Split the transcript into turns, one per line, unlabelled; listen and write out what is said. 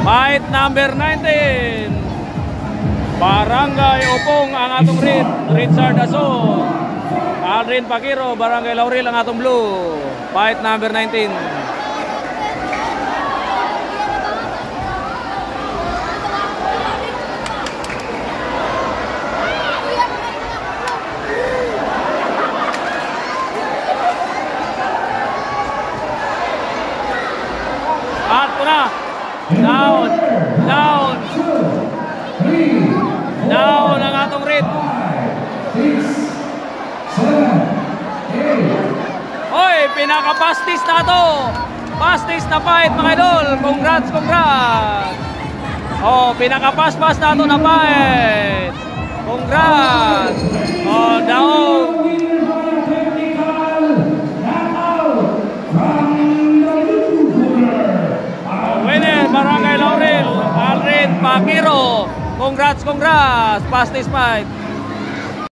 Fight number 19. Barangay Opong ang atong red. Richard Aso. Aldrin Pakiro, Barangay Laurel ang atong blue. Fight number 19. At na. Down. Down. Down ang atong red. Hoy, pinaka-pastis na to. Pastis na fight mga idol. Congrats, congrats. Oh, pinaka-paspas na to na fight. Congrats. Oh, down. Winner, Barangay Laurel, Aldrin Pakiro. Congrats, congrats. Pastis fight.